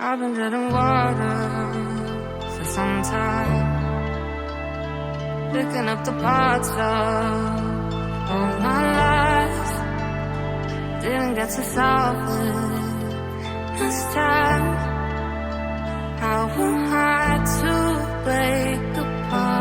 I've been treading water for some time, picking up the parts of my life. Didn't get to solve it this time. How am I to break apart?